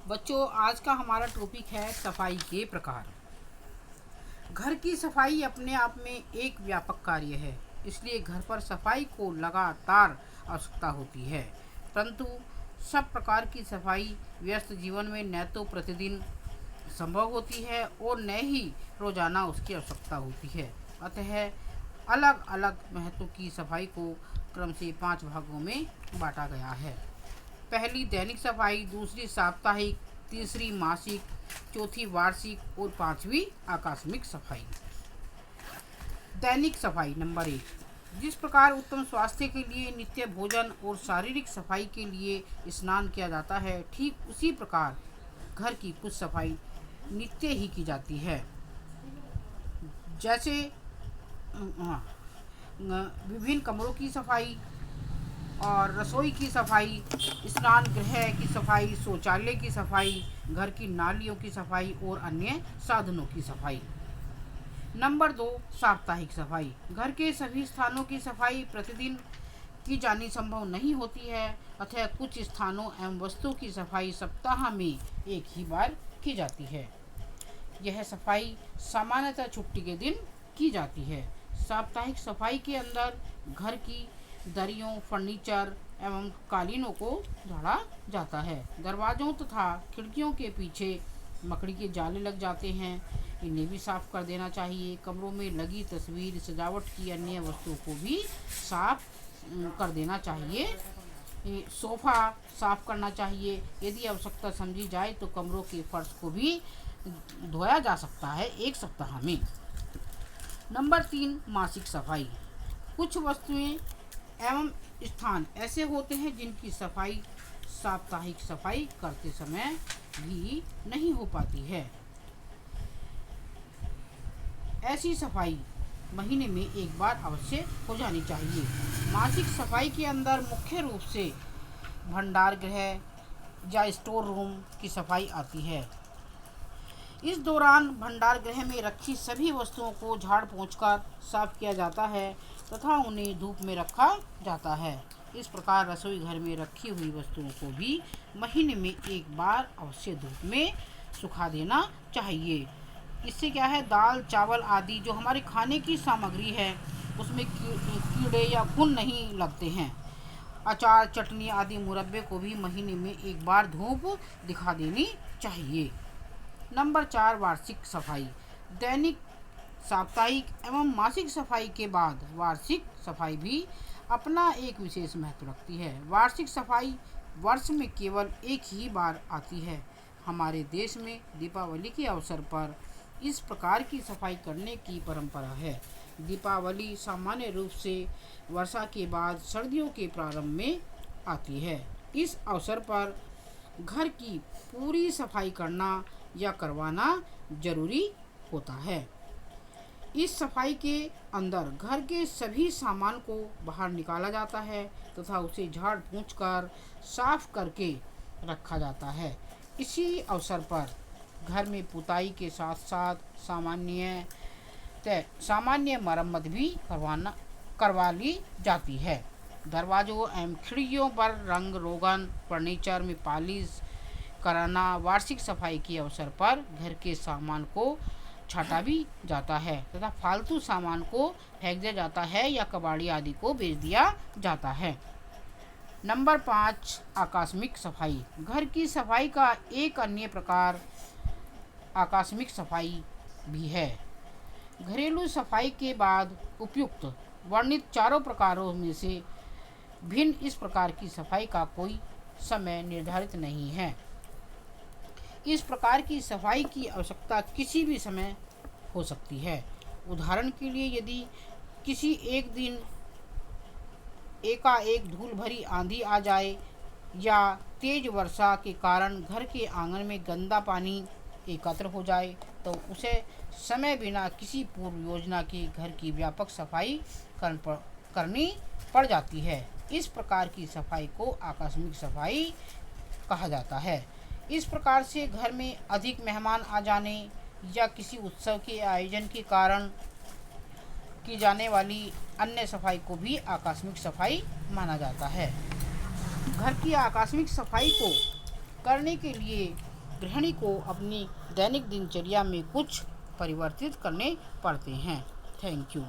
बच्चों, आज का हमारा टॉपिक है सफाई के प्रकार। घर की सफाई अपने आप में एक व्यापक कार्य है, इसलिए घर पर सफाई को लगातार आवश्यकता होती है। परंतु सब प्रकार की सफाई व्यस्त जीवन में न तो प्रतिदिन संभव होती है और न ही रोजाना उसकी आवश्यकता होती है। अतः अलग अलग महत्व की सफाई को क्रम से 5 भागों में बांटा गया है। पहली दैनिक सफाई, दूसरी साप्ताहिक, तीसरी मासिक, चौथी वार्षिक और पांचवी आकस्मिक सफाई। दैनिक सफाई नंबर 1। जिस प्रकार उत्तम स्वास्थ्य के लिए नित्य भोजन और शारीरिक सफाई के लिए स्नान किया जाता है, ठीक उसी प्रकार घर की कुछ सफाई नित्य ही की जाती है। जैसे विभिन्न कमरों की सफाई और रसोई की सफाई, स्नान गृह की सफाई, शौचालय की सफाई, घर की नालियों की सफाई और अन्य साधनों की सफाई। नंबर 2, साप्ताहिक सफाई। घर के सभी स्थानों की सफाई प्रतिदिन की जानी संभव नहीं होती है, अतः कुछ स्थानों एवं वस्तुओं की सफाई सप्ताह में एक ही बार की जाती है। यह सफाई सामान्यतः छुट्टी के दिन की जाती है। साप्ताहिक सफाई के अंदर घर की दरियों, फर्नीचर एवं कालीनों को झाड़ा जाता है। दरवाजों तथा खिड़कियों के पीछे मकड़ी के जाले लग जाते हैं, इन्हें भी साफ कर देना चाहिए। कमरों में लगी तस्वीर, सजावट की अन्य वस्तुओं को भी साफ कर देना चाहिए। सोफ़ा साफ करना चाहिए। यदि आवश्यकता समझी जाए तो कमरों के फर्श को भी धोया जा सकता है 1 सप्ताह में। नंबर 3, मासिक सफाई। कुछ वस्तुएं एवं स्थान ऐसे होते हैं जिनकी सफाई साप्ताहिक सफाई करते समय भी नहीं हो पाती है। ऐसी सफाई महीने में एक बार अवश्य हो जानी चाहिए। मासिक सफाई के अंदर मुख्य रूप से भंडार गृह या स्टोर रूम की सफाई आती है। इस दौरान भंडार गृह में रखी सभी वस्तुओं को झाड़ पोंछ कर साफ किया जाता है तथा उन्हें धूप में रखा जाता है। इस प्रकार रसोई घर में रखी हुई वस्तुओं को भी महीने में एक बार अवश्य धूप में सुखा देना चाहिए। इससे क्या है, दाल चावल आदि जो हमारे खाने की सामग्री है उसमें कीड़े या घुन नहीं लगते हैं। अचार, चटनी आदि मुरब्बे को भी महीने में एक बार धूप दिखा देनी चाहिए। नंबर 4, वार्षिक सफाई। दैनिक, साप्ताहिक एवं मासिक सफाई के बाद वार्षिक सफाई भी अपना एक विशेष महत्व रखती है। वार्षिक सफाई वर्ष में केवल एक ही बार आती है। हमारे देश में दीपावली के अवसर पर इस प्रकार की सफाई करने की परंपरा है। दीपावली सामान्य रूप से वर्षा के बाद सर्दियों के प्रारंभ में आती है। इस अवसर पर घर की पूरी सफाई करना या करवाना जरूरी होता है। इस सफाई के अंदर घर के सभी सामान को बाहर निकाला जाता है तथा उसे झाड़ पोंछ कर साफ करके रखा जाता है। इसी अवसर पर घर में पुताई के साथ साथ सामान्य मरम्मत भी करवा ली जाती है। दरवाजों एवं खिड़कियों पर रंग रोगन, फर्नीचर में पॉलिश कराना, वार्षिक सफाई के अवसर पर घर के सामान को छाटा भी जाता है तथा फालतू सामान को फेंक दिया जाता है या कबाड़ी आदि को बेच दिया जाता है। नंबर 5, आकस्मिक सफाई। घर की सफाई का एक अन्य प्रकार आकस्मिक सफाई भी है। घरेलू सफाई के बाद उपयुक्त वर्णित चारों प्रकारों में से भिन्न इस प्रकार की सफाई का कोई समय निर्धारित नहीं है। इस प्रकार की सफाई की आवश्यकता किसी भी समय हो सकती है। उदाहरण के लिए, यदि किसी एक दिन एकाएक धूल भरी आंधी आ जाए या तेज वर्षा के कारण घर के आंगन में गंदा पानी एकत्र हो जाए तो उसे समय बिना किसी पूर्व योजना के घर की व्यापक सफाई करनी पड़ जाती है। इस प्रकार की सफाई को आकस्मिक सफाई कहा जाता है। इस प्रकार से घर में अधिक मेहमान आ जाने या किसी उत्सव के आयोजन के कारण की जाने वाली अन्य सफाई को भी आकस्मिक सफाई माना जाता है। घर की आकस्मिक सफाई को करने के लिए गृहिणी को अपनी दैनिक दिनचर्या में कुछ परिवर्तित करने पड़ते हैं। Thank you.